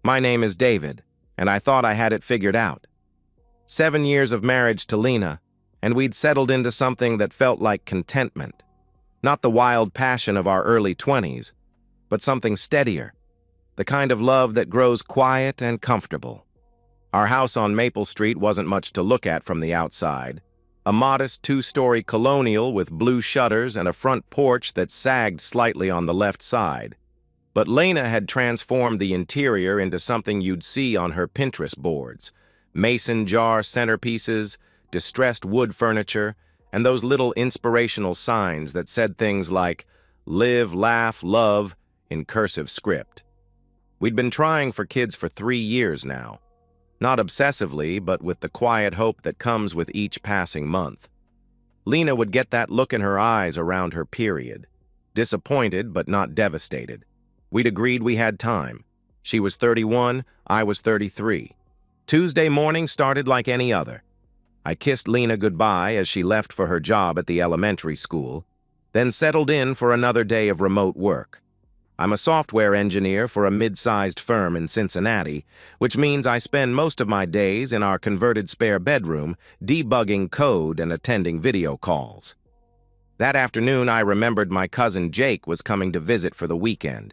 My name is David, and I thought I had it figured out. 7 years of marriage to Lena, and we'd settled into something that felt like contentment. Not the wild passion of our early 20s, but something steadier, the kind of love that grows quiet and comfortable. Our house on Maple Street wasn't much to look at from the outside. A modest 2-story colonial with blue shutters and a front porch that sagged slightly on the left side. But Lena had transformed the interior into something you'd see on her Pinterest boards. Mason jar centerpieces, distressed wood furniture, and those little inspirational signs that said things like, "Live, laugh, love," in cursive script. We'd been trying for kids for 3 years now. Not obsessively, but with the quiet hope that comes with each passing month. Lena would get that look in her eyes around her period. Disappointed, but not devastated. We'd agreed we had time. She was 31, I was 33. Tuesday morning started like any other. I kissed Lena goodbye as she left for her job at the elementary school, then settled in for another day of remote work. I'm a software engineer for a mid-sized firm in Cincinnati, which means I spend most of my days in our converted spare bedroom debugging code and attending video calls. That afternoon, I remembered my cousin Jake was coming to visit for the weekend.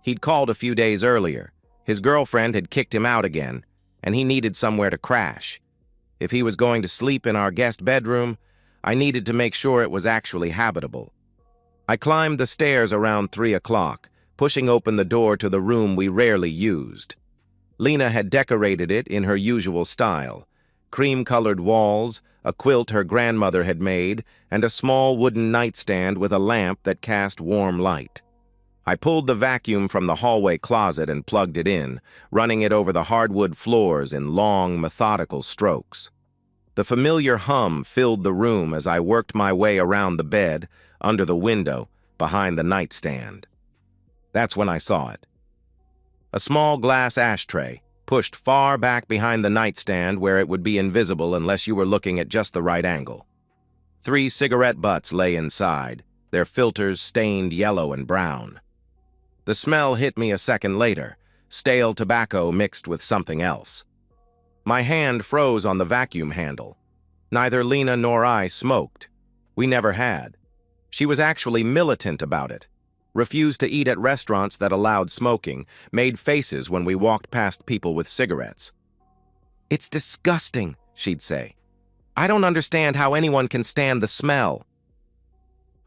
He'd called a few days earlier. His girlfriend had kicked him out again, and he needed somewhere to crash. If he was going to sleep in our guest bedroom, I needed to make sure it was actually habitable. I climbed the stairs around 3 o'clock, pushing open the door to the room we rarely used. Lena had decorated it in her usual style: cream-colored walls, a quilt her grandmother had made, and a small wooden nightstand with a lamp that cast warm light. I pulled the vacuum from the hallway closet and plugged it in, running it over the hardwood floors in long, methodical strokes. The familiar hum filled the room as I worked my way around the bed, under the window, behind the nightstand. That's when I saw it. A small glass ashtray, pushed far back behind the nightstand where it would be invisible unless you were looking at just the right angle. 3 cigarette butts lay inside, their filters stained yellow and brown. The smell hit me a second later, stale tobacco mixed with something else. My hand froze on the vacuum handle. Neither Lena nor I smoked. We never had. She was actually militant about it. Refused to eat at restaurants that allowed smoking, made faces when we walked past people with cigarettes. "It's disgusting," she'd say. "I don't understand how anyone can stand the smell."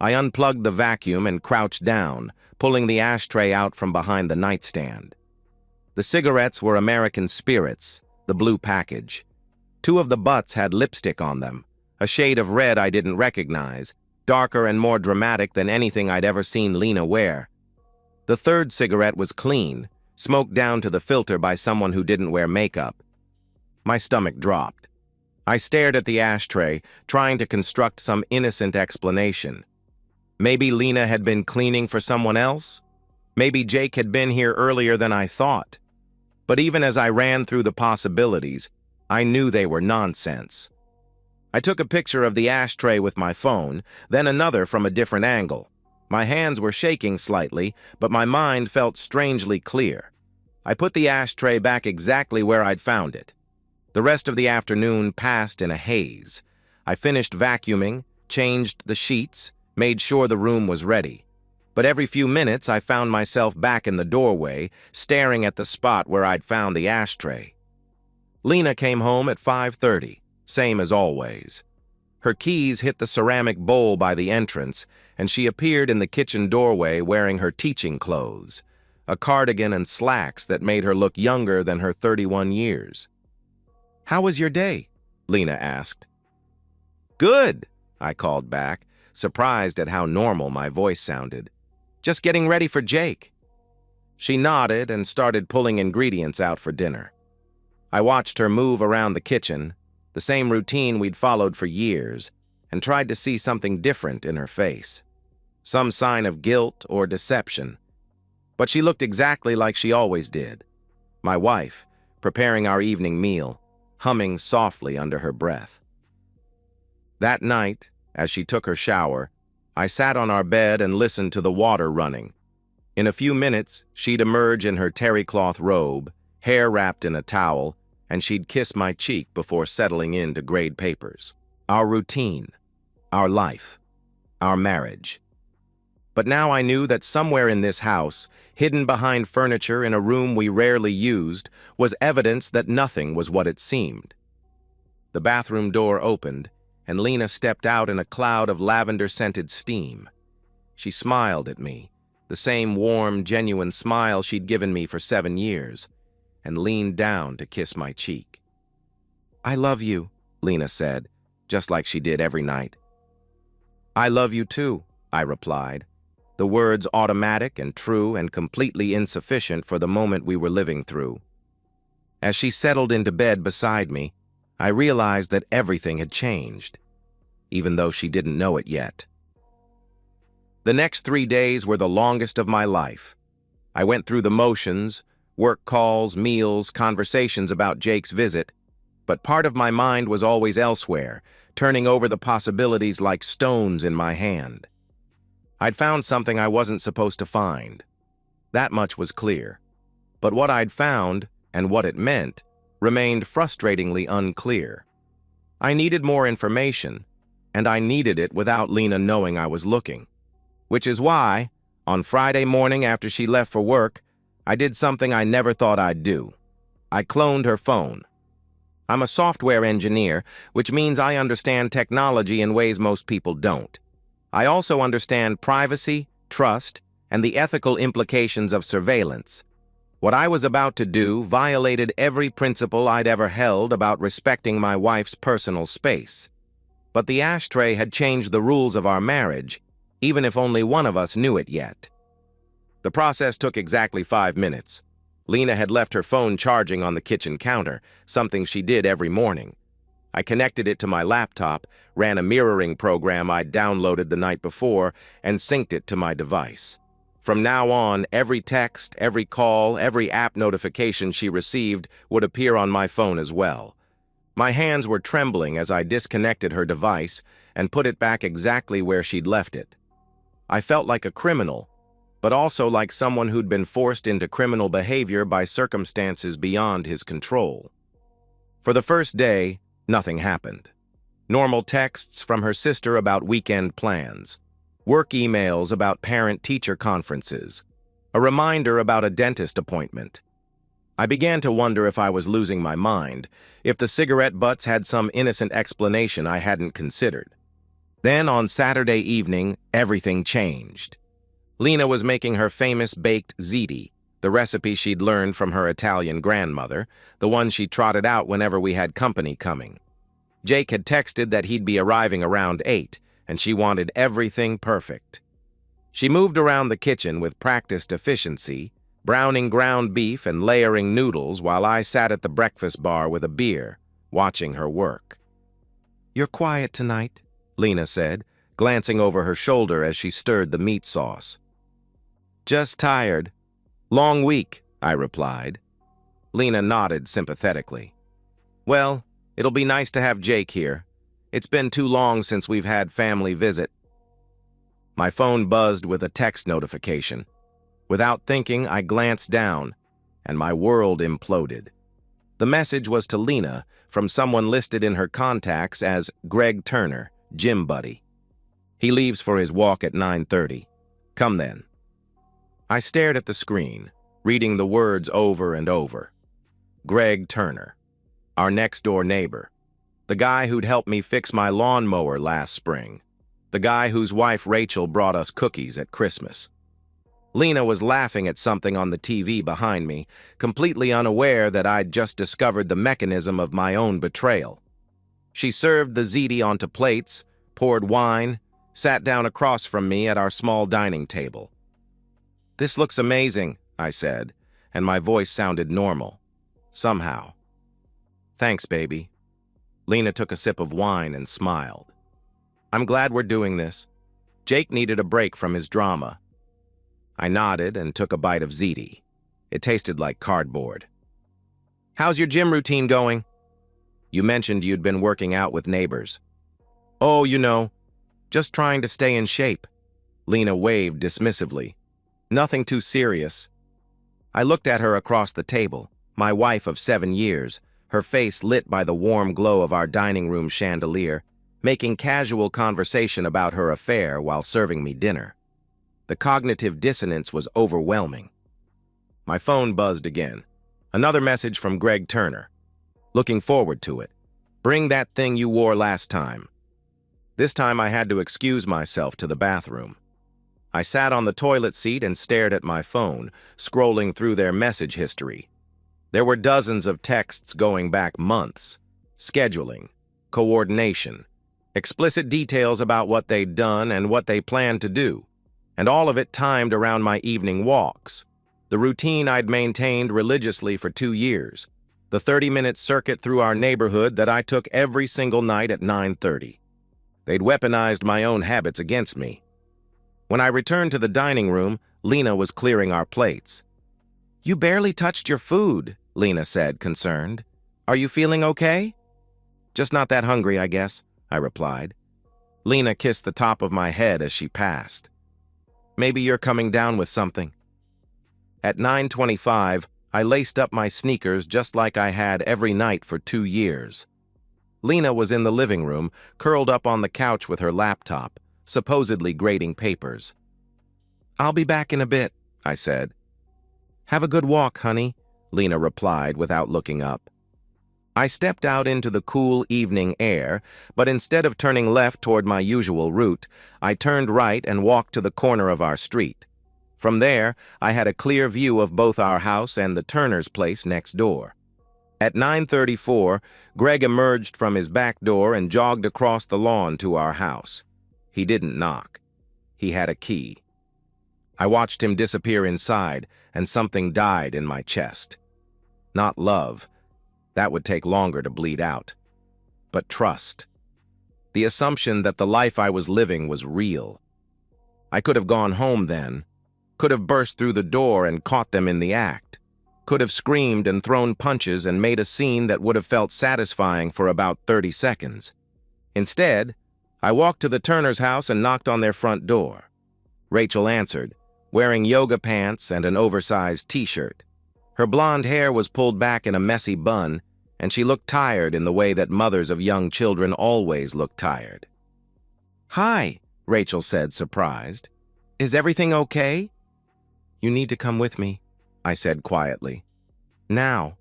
I unplugged the vacuum and crouched down, pulling the ashtray out from behind the nightstand. The cigarettes were American Spirits, the blue package. 2 of the butts had lipstick on them, a shade of red I didn't recognize, darker and more dramatic than anything I'd ever seen Lena wear. The 3rd cigarette was clean, smoked down to the filter by someone who didn't wear makeup. My stomach dropped. I stared at the ashtray, trying to construct some innocent explanation. Maybe Lena had been cleaning for someone else? Maybe Jake had been here earlier than I thought. But even as I ran through the possibilities, I knew they were nonsense. I took a picture of the ashtray with my phone, then another from a different angle. My hands were shaking slightly, but my mind felt strangely clear. I put the ashtray back exactly where I'd found it. The rest of the afternoon passed in a haze. I finished vacuuming, changed the sheets, made sure the room was ready. But every few minutes I found myself back in the doorway, staring at the spot where I'd found the ashtray. Lena came home at 5:30. Same as always. Her keys hit the ceramic bowl by the entrance, and she appeared in the kitchen doorway wearing her teaching clothes, a cardigan and slacks that made her look younger than her 31 years. "How was your day?" Lena asked. "Good," I called back, surprised at how normal my voice sounded. "Just getting ready for Jake." She nodded and started pulling ingredients out for dinner. I watched her move around the kitchen, the same routine we'd followed for years, and tried to see something different in her face. Some sign of guilt or deception. But she looked exactly like she always did. My wife, preparing our evening meal, humming softly under her breath. That night, as she took her shower, I sat on our bed and listened to the water running. In a few minutes, she'd emerge in her terry cloth robe, hair wrapped in a towel, and she'd kiss my cheek before settling in to grade papers. Our routine, our life, our marriage. But now I knew that somewhere in this house, hidden behind furniture in a room we rarely used, was evidence that nothing was what it seemed. The bathroom door opened, and Lena stepped out in a cloud of lavender-scented steam. She smiled at me, the same warm, genuine smile she'd given me for 7 years, and leaned down to kiss my cheek. "I love you," Lena said, just like she did every night. "I love you too," I replied, the words automatic and true and completely insufficient for the moment we were living through. As she settled into bed beside me, I realized that everything had changed, even though she didn't know it yet. The next 3 days were the longest of my life. I went through the motions, work calls, meals, conversations about Jake's visit, but part of my mind was always elsewhere, turning over the possibilities like stones in my hand. I'd found something I wasn't supposed to find. That much was clear. But what I'd found, and what it meant, remained frustratingly unclear. I needed more information, and I needed it without Lena knowing I was looking. Which is why, on Friday morning after she left for work, I did something I never thought I'd do. I cloned her phone. I'm a software engineer, which means I understand technology in ways most people don't. I also understand privacy, trust, and the ethical implications of surveillance. What I was about to do violated every principle I'd ever held about respecting my wife's personal space. But the ashtray had changed the rules of our marriage, even if only one of us knew it yet. The process took exactly 5 minutes. Lena had left her phone charging on the kitchen counter, something she did every morning. I connected it to my laptop, ran a mirroring program I'd downloaded the night before, and synced it to my device. From now on, every text, every call, every app notification she received would appear on my phone as well. My hands were trembling as I disconnected her device and put it back exactly where she'd left it. I felt like a criminal, but also like someone who'd been forced into criminal behavior by circumstances beyond his control. For the first day, nothing happened. Normal texts from her sister about weekend plans, work emails about parent-teacher conferences, a reminder about a dentist appointment. I began to wonder if I was losing my mind, if the cigarette butts had some innocent explanation I hadn't considered. Then, on Saturday evening, everything changed. Lena was making her famous baked ziti, the recipe she'd learned from her Italian grandmother, the one she trotted out whenever we had company coming. Jake had texted that he'd be arriving around 8, and she wanted everything perfect. She moved around the kitchen with practiced efficiency, browning ground beef and layering noodles while I sat at the breakfast bar with a beer, watching her work. "You're quiet tonight," Lena said, glancing over her shoulder as she stirred the meat sauce. "Just tired. Long week," I replied. Lena nodded sympathetically. "Well, it'll be nice to have Jake here. It's been too long since we've had family visit." My phone buzzed with a text notification. Without thinking, I glanced down, and my world imploded. The message was to Lena from someone listed in her contacts as Greg Turner, gym buddy. "He leaves for his walk at 9:30. Come then." I stared at the screen, reading the words over and over. Greg Turner, our next-door neighbor. The guy who'd helped me fix my lawnmower last spring. The guy whose wife Rachel brought us cookies at Christmas. Lena was laughing at something on the TV behind me, completely unaware that I'd just discovered the mechanism of my own betrayal. She served the ziti onto plates, poured wine, sat down across from me at our small dining table. "This looks amazing," I said, and my voice sounded normal. Somehow. "Thanks, baby." Lena took a sip of wine and smiled. "I'm glad we're doing this. Jake needed a break from his drama." I nodded and took a bite of ziti. It tasted like cardboard. "How's your gym routine going?" "You mentioned you'd been working out with neighbors." "Oh, just trying to stay in shape." Lena waved dismissively. "Nothing too serious." I looked at her across the table, My wife of 7 years, her face lit by the warm glow of our dining room chandelier, making casual conversation about her affair while serving me dinner. The cognitive dissonance was overwhelming. My phone buzzed again. Another message from Greg Turner. Looking forward to it. Bring that thing you wore last time. This time I had to excuse myself to the bathroom. I sat on the toilet seat and stared at my phone, scrolling through their message history. There were dozens of texts going back months. Scheduling, coordination, explicit details about what they'd done and what they planned to do, and all of it timed around my evening walks. The routine I'd maintained religiously for 2 years. The 30-minute circuit through our neighborhood that I took every single night at 9:30. They'd weaponized my own habits against me. When I returned to the dining room, Lena was clearing our plates. "You barely touched your food," Lena said, concerned. "Are you feeling okay?" "Just not that hungry, I guess," I replied. Lena kissed the top of my head as she passed. "Maybe you're coming down with something." At 9:25, I laced up my sneakers just like I had every night for 2 years. Lena was in the living room, curled up on the couch with her laptop, supposedly grading papers. "I'll be back in a bit," I said. "Have a good walk, honey," Lena replied without looking up. I stepped out into the cool evening air, but instead of turning left toward my usual route, I turned right and walked to the corner of our street. From there, I had a clear view of both our house and the Turner's place next door. At 9:34, Greg emerged from his back door and jogged across the lawn to our house. He didn't knock. He had a key. I watched him disappear inside, and something died in my chest. Not love. That would take longer to bleed out. But trust. The assumption that the life I was living was real. I could have gone home then, could have burst through the door and caught them in the act, could have screamed and thrown punches and made a scene that would have felt satisfying for about 30 seconds. Instead, I walked to the Turner's house and knocked on their front door. Rachel answered, wearing yoga pants and an oversized t-shirt. Her blonde hair was pulled back in a messy bun, and she looked tired in the way that mothers of young children always look tired. "Hi," Rachel said, surprised. "Is everything okay?" "You need to come with me," I said quietly. "Now."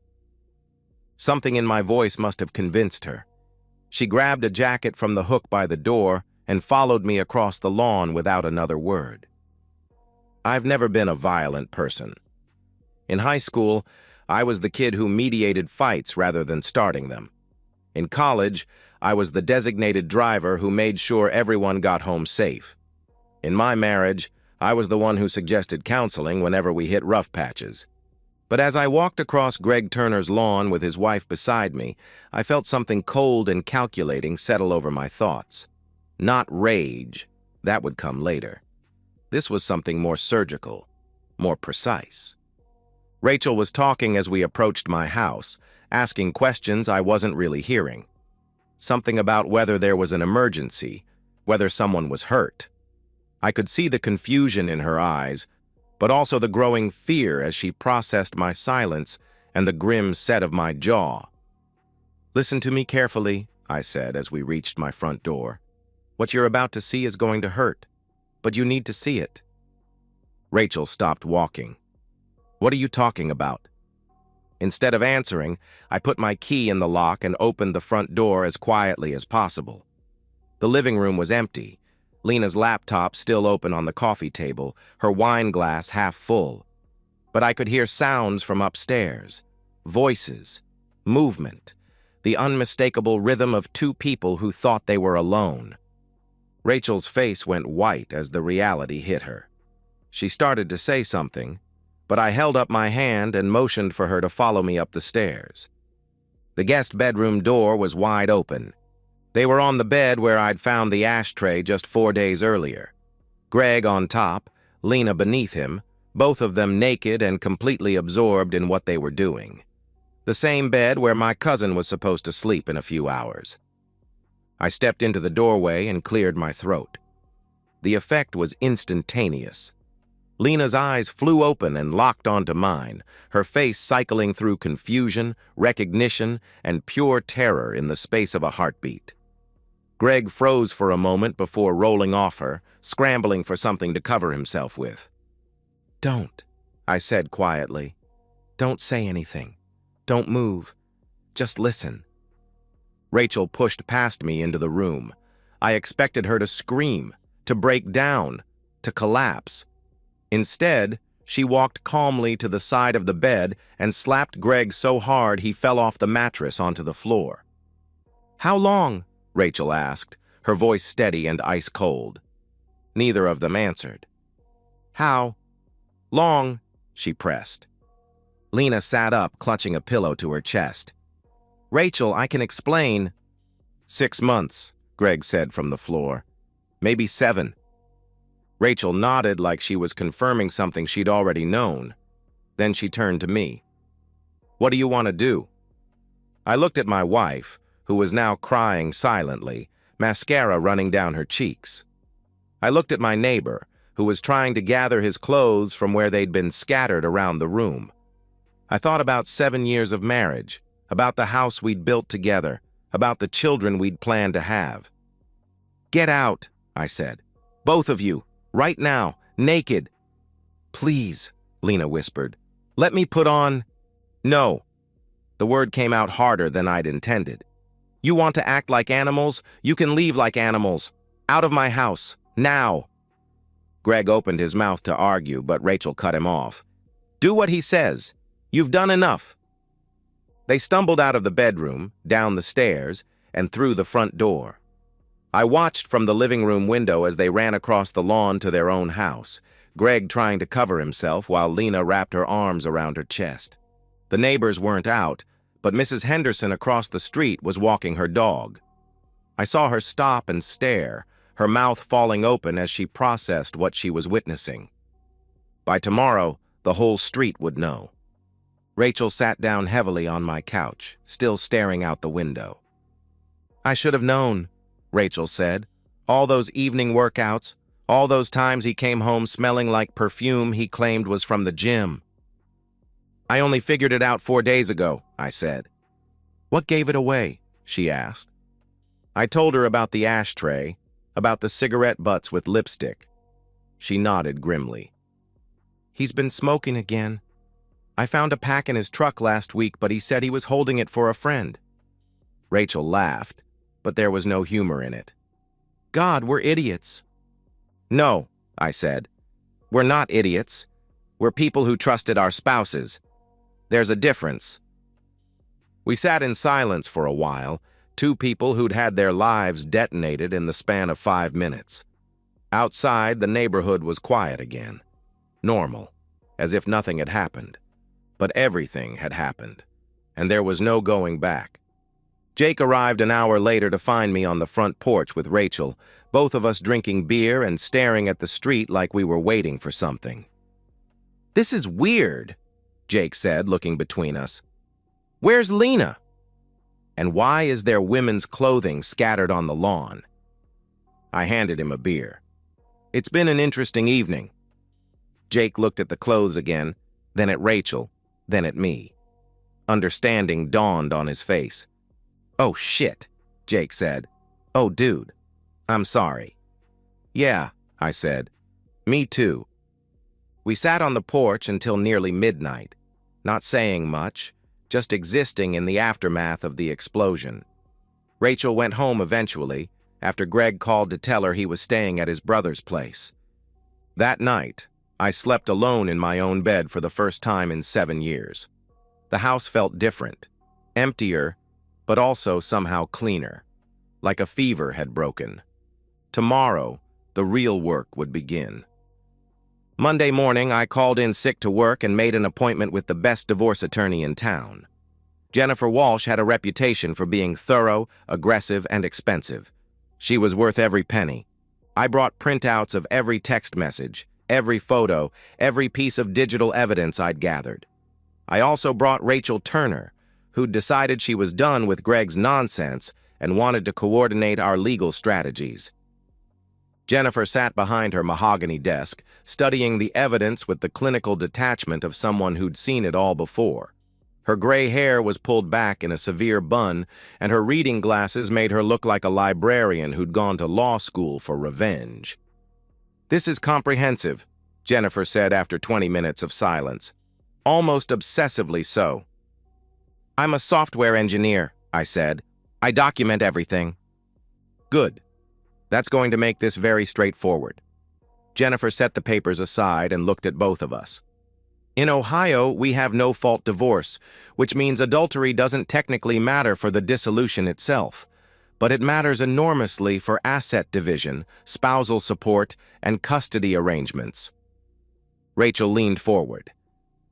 Something in my voice must have convinced her. She grabbed a jacket from the hook by the door and followed me across the lawn without another word. I've never been a violent person. In high school, I was the kid who mediated fights rather than starting them. In college, I was the designated driver who made sure everyone got home safe. In my marriage, I was the one who suggested counseling whenever we hit rough patches. But as I walked across Greg Turner's lawn with his wife beside me, I felt something cold and calculating settle over my thoughts. Not rage. That would come later. This was something more surgical, more precise. Rachel was talking as we approached my house, asking questions I wasn't really hearing. Something about whether there was an emergency, whether someone was hurt. I could see the confusion in her eyes, but also the growing fear as she processed my silence and the grim set of my jaw. "Listen to me carefully," I said as we reached my front door. "What you're about to see is going to hurt, but you need to see it." Rachel stopped walking. "What are you talking about?" Instead of answering, I put my key in the lock and opened the front door as quietly as possible. The living room was empty, Lena's laptop still open on the coffee table, her wine glass half full. But I could hear sounds from upstairs, voices, movement, the unmistakable rhythm of two people who thought they were alone. Rachel's face went white as the reality hit her. She started to say something, but I held up my hand and motioned for her to follow me up the stairs. The guest bedroom door was wide open. They were on the bed where I'd found the ashtray just 4 days earlier. Greg on top, Lena beneath him, both of them naked and completely absorbed in what they were doing. The same bed where my cousin was supposed to sleep in a few hours. I stepped into the doorway and cleared my throat. The effect was instantaneous. Lena's eyes flew open and locked onto mine, her face cycling through confusion, recognition, and pure terror in the space of a heartbeat. Greg froze for a moment before rolling off her, scrambling for something to cover himself with. "Don't," I said quietly. "Don't say anything. Don't move. Just listen." Rachel pushed past me into the room. I expected her to scream, to break down, to collapse. Instead, she walked calmly to the side of the bed and slapped Greg so hard he fell off the mattress onto the floor. "How long?" Rachel asked, her voice steady and ice-cold. Neither of them answered. "How long?" she pressed. Lena sat up, clutching a pillow to her chest. "Rachel, I can explain." "6 months," Greg said from the floor. "Maybe 7. Rachel nodded like she was confirming something she'd already known. Then she turned to me. "What do you want to do?" I looked at my wife, who was now crying silently, mascara running down her cheeks. I looked at my neighbor, who was trying to gather his clothes from where they'd been scattered around the room. I thought about 7 years of marriage, about the house we'd built together, about the children we'd planned to have. "Get out," I said. "Both of you. Right now, naked." "Please," Lena whispered. "Let me put on—" "No." The word came out harder than I'd intended. "You want to act like animals? You can leave like animals. Out of my house. Now." Greg opened his mouth to argue, but Rachel cut him off. "Do what he says. You've done enough." They stumbled out of the bedroom, down the stairs, and through the front door. I watched from the living room window as they ran across the lawn to their own house, Greg trying to cover himself while Lena wrapped her arms around her chest. The neighbors weren't out, but Mrs. Henderson across the street was walking her dog. I saw her stop and stare, her mouth falling open as she processed what she was witnessing. By tomorrow, the whole street would know. Rachel sat down heavily on my couch, still staring out the window. "I should have known," Rachel said. "All those evening workouts, all those times he came home smelling like perfume he claimed was from the gym." "I only figured it out 4 days ago," I said. "What gave it away?" she asked. I told her about the ashtray, about the cigarette butts with lipstick. She nodded grimly. "He's been smoking again. I found a pack in his truck last week, but he said he was holding it for a friend." Rachel laughed, but there was no humor in it. "God, we're idiots." "No," I said. "We're not idiots. We're people who trusted our spouses. There's a difference." We sat in silence for a while, two people who'd had their lives detonated in the span of 5 minutes. Outside, the neighborhood was quiet again. Normal, as if nothing had happened. But everything had happened, and there was no going back. Jake arrived an hour later to find me on the front porch with Rachel, both of us drinking beer and staring at the street like we were waiting for something. "This is weird," Jake said, looking between us. "Where's Lena? And why is there women's clothing scattered on the lawn?" I handed him a beer. "It's been an interesting evening." Jake looked at the clothes again, then at Rachel, then at me. Understanding dawned on his face. "Oh, shit," Jake said. "Oh, dude. I'm sorry." "Yeah," I said. "Me too." We sat on the porch until nearly midnight, not saying much, just existing in the aftermath of the explosion. Rachel went home eventually, after Greg called to tell her he was staying at his brother's place. That night, I slept alone in my own bed for the first time in 7 years. The house felt different, emptier, but also somehow cleaner, like a fever had broken. Tomorrow, the real work would begin. Monday morning, I called in sick to work and made an appointment with the best divorce attorney in town. Jennifer Walsh had a reputation for being thorough, aggressive, and expensive. She was worth every penny. I brought printouts of every text message, every photo, every piece of digital evidence I'd gathered. I also brought Rachel Turner, who'd decided she was done with Greg's nonsense and wanted to coordinate our legal strategies. Jennifer sat behind her mahogany desk, studying the evidence with the clinical detachment of someone who'd seen it all before. Her gray hair was pulled back in a severe bun, and her reading glasses made her look like a librarian who'd gone to law school for revenge. "This is comprehensive," Jennifer said after 20 minutes of silence. "Almost obsessively so." "I'm a software engineer," I said. "I document everything." "Good. That's going to make this very straightforward." Jennifer set the papers aside and looked at both of us. "In Ohio, we have no-fault divorce, which means adultery doesn't technically matter for the dissolution itself, but it matters enormously for asset division, spousal support, and custody arrangements." Rachel leaned forward.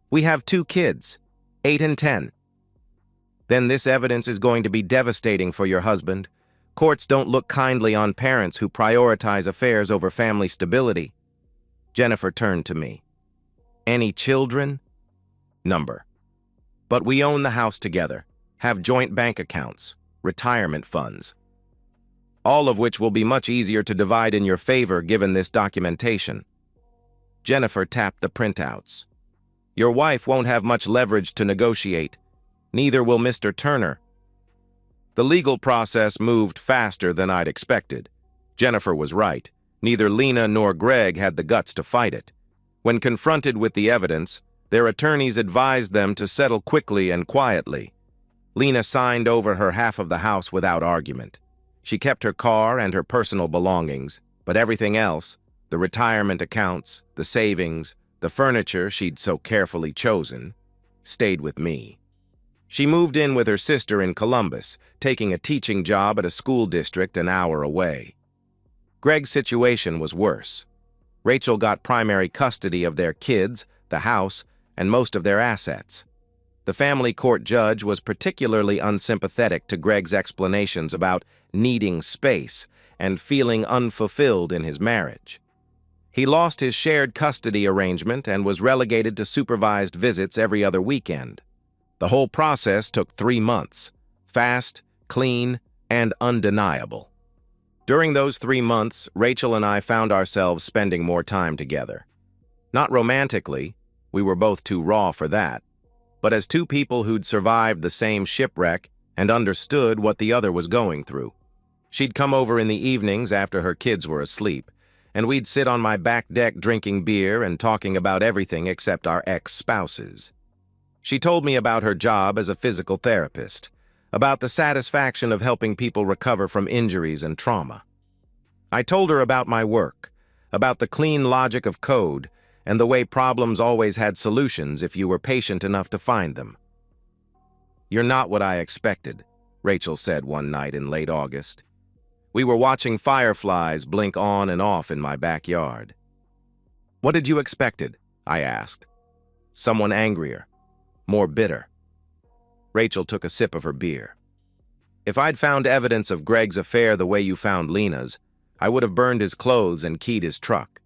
"We have 2 kids, 8 and 10. Then this evidence is going to be devastating for your husband. Courts don't look kindly on parents who prioritize affairs over family stability." Jennifer turned to me. "Any children?" "Number. But we own the house together, have joint bank accounts, retirement funds. All of which will be much easier to divide in your favor given this documentation." Jennifer tapped the printouts. "Your wife won't have much leverage to negotiate. Neither will Mr. Turner." The legal process moved faster than I'd expected. Jennifer was right. Neither Lena nor Greg had the guts to fight it. When confronted with the evidence, their attorneys advised them to settle quickly and quietly. Lena signed over her half of the house without argument. She kept her car and her personal belongings, but everything else, the retirement accounts, the savings, the furniture she'd so carefully chosen, stayed with me. She moved in with her sister in Columbus, taking a teaching job at a school district an hour away. Greg's situation was worse. Rachel got primary custody of their kids, the house, and most of their assets. The family court judge was particularly unsympathetic to Greg's explanations about needing space and feeling unfulfilled in his marriage. He lost his shared custody arrangement and was relegated to supervised visits every other weekend. The whole process took 3 months, fast, clean, and undeniable. During those 3 months, Rachel and I found ourselves spending more time together. Not romantically, we were both too raw for that, but as 2 people who'd survived the same shipwreck and understood what the other was going through. She'd come over in the evenings after her kids were asleep, and we'd sit on my back deck drinking beer and talking about everything except our ex-spouses. She told me about her job as a physical therapist, about the satisfaction of helping people recover from injuries and trauma. I told her about my work, about the clean logic of code, and the way problems always had solutions if you were patient enough to find them. "You're not what I expected," Rachel said one night in late August. We were watching fireflies blink on and off in my backyard. "What did you expected?" I asked. "Someone angrier, more bitter." Rachel took a sip of her beer. "If I'd found evidence of Greg's affair the way you found Lena's, I would have burned his clothes and keyed his truck."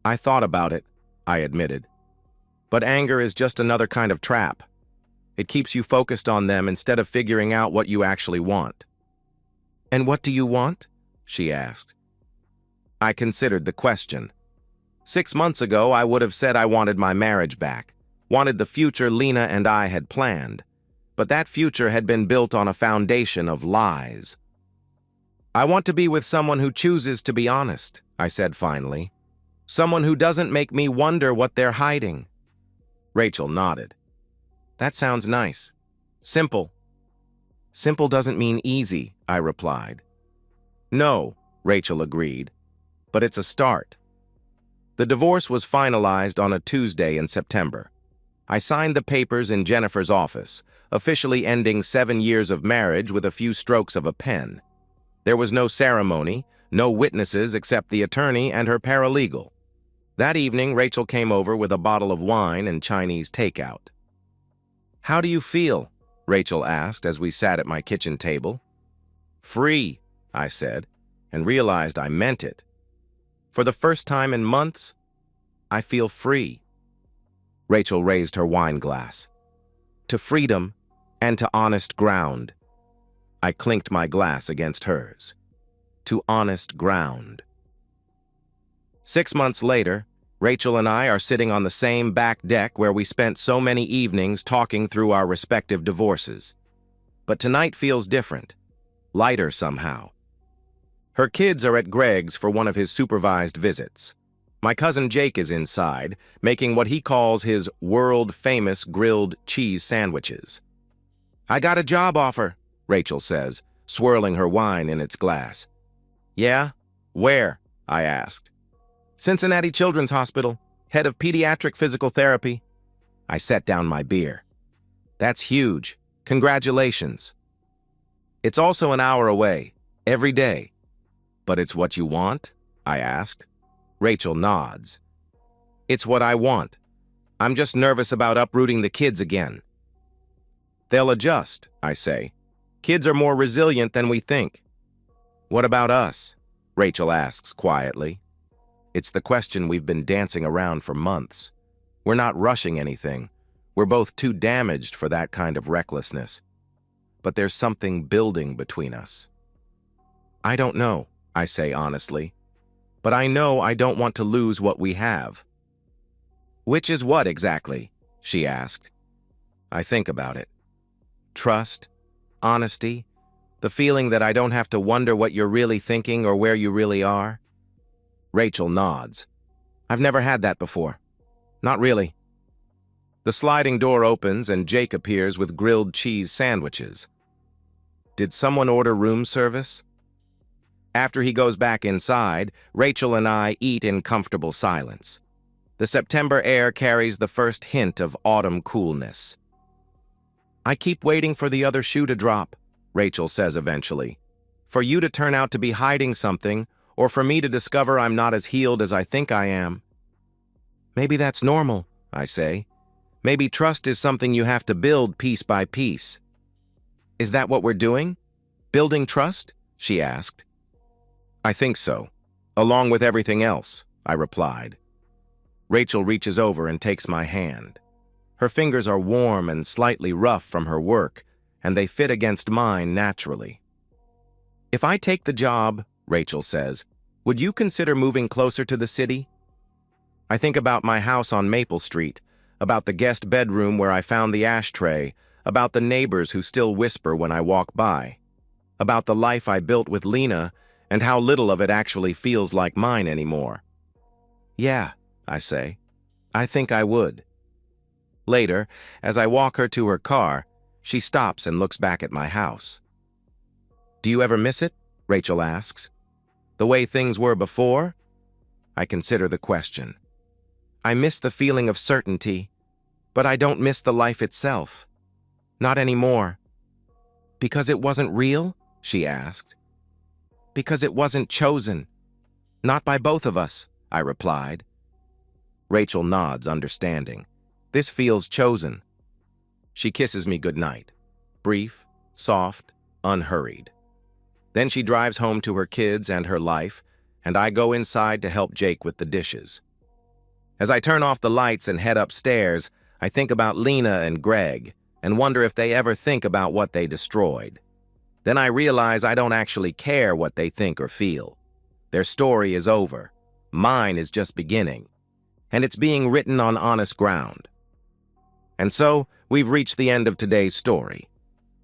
"I thought about it," I admitted. "But anger is just another kind of trap. It keeps you focused on them instead of figuring out what you actually want." "And what do you want?" she asked. I considered the question. 6 months ago, I would have said I wanted my marriage back, wanted the future Lena and I had planned, but that future had been built on a foundation of lies. "I want to be with someone who chooses to be honest," I said finally. "Someone who doesn't make me wonder what they're hiding." Rachel nodded. "That sounds nice. Simple." "Simple doesn't mean easy," I replied. "No," Rachel agreed, "but it's a start." The divorce was finalized on a Tuesday in September. I signed the papers in Jennifer's office, officially ending 7 years of marriage with a few strokes of a pen. There was no ceremony, no witnesses except the attorney and her paralegal. That evening, Rachel came over with a bottle of wine and Chinese takeout. "How do you feel?" Rachel asked as we sat at my kitchen table. "Free," I said, and realized I meant it. For the first time in months, I feel free. Rachel raised her wine glass. "To freedom and to honest ground." I clinked my glass against hers. "To honest ground." 6 months later, Rachel and I are sitting on the same back deck where we spent so many evenings talking through our respective divorces. But tonight feels different, lighter somehow. Her kids are at Greg's for one of his supervised visits. My cousin Jake is inside, making what he calls his world-famous grilled cheese sandwiches. "I got a job offer," Rachel says, swirling her wine in its glass. "Yeah? Where?" I asked. "Cincinnati Children's Hospital, head of pediatric physical therapy." I set down my beer. "That's huge. Congratulations." "It's also an hour away, every day." "But it's what you want?" I asked. Rachel nods. "It's what I want. I'm just nervous about uprooting the kids again." "They'll adjust," I say. "Kids are more resilient than we think." "What about us?" Rachel asks quietly. It's the question we've been dancing around for months. We're not rushing anything. We're both too damaged for that kind of recklessness. But there's something building between us. "I don't know," I say honestly. "But I know I don't want to lose what we have." "Which is what exactly?" she asked. I think about it. Trust, honesty, the feeling that I don't have to wonder what you're really thinking or where you really are. Rachel nods. "I've never had that before. Not really." The sliding door opens and Jake appears with grilled cheese sandwiches. Did someone order room service? After he goes back inside, Rachel and I eat in comfortable silence. The September air carries the first hint of autumn coolness. "I keep waiting for the other shoe to drop," Rachel says eventually. "For you to turn out to be hiding something, or for me to discover I'm not as healed as I think I am." "Maybe that's normal," I say. "Maybe trust is something you have to build piece by piece." "Is that what we're doing? Building trust?" she asked. "I think so, along with everything else," I replied. Rachel reaches over and takes my hand. Her fingers are warm and slightly rough from her work, and they fit against mine naturally. "If I take the job," Rachel says, "would you consider moving closer to the city?" I think about my house on Maple Street, about the guest bedroom where I found the ashtray, about the neighbors who still whisper when I walk by, about the life I built with Lena and how little of it actually feels like mine anymore. "Yeah," I say, "I think I would." Later, as I walk her to her car, she stops and looks back at my house. "Do you ever miss it?" Rachel asks. "The way things were before?" I consider the question. "I miss the feeling of certainty, but I don't miss the life itself. Not anymore." "Because it wasn't real?" she asked. "Because it wasn't chosen. Not by both of us," I replied. Rachel nods, understanding. This feels chosen. She kisses me goodnight. Brief, soft, unhurried. Then she drives home to her kids and her life, and I go inside to help Jake with the dishes. As I turn off the lights and head upstairs, I think about Lena and Greg and wonder if they ever think about what they destroyed. Then I realize I don't actually care what they think or feel. Their story is over. Mine is just beginning. And it's being written on honest ground. And so, we've reached the end of today's story.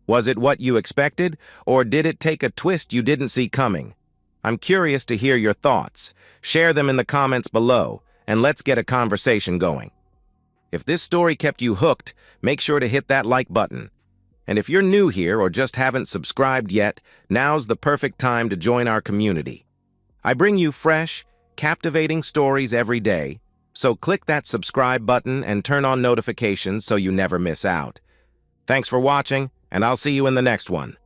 Was it what you expected, or did it take a twist you didn't see coming? I'm curious to hear your thoughts. Share them in the comments below, and let's get a conversation going. If this story kept you hooked, make sure to hit that like button. And if you're new here or just haven't subscribed yet, now's the perfect time to join our community. I bring you fresh, captivating stories every day, so click that subscribe button and turn on notifications so you never miss out. Thanks for watching, and I'll see you in the next one.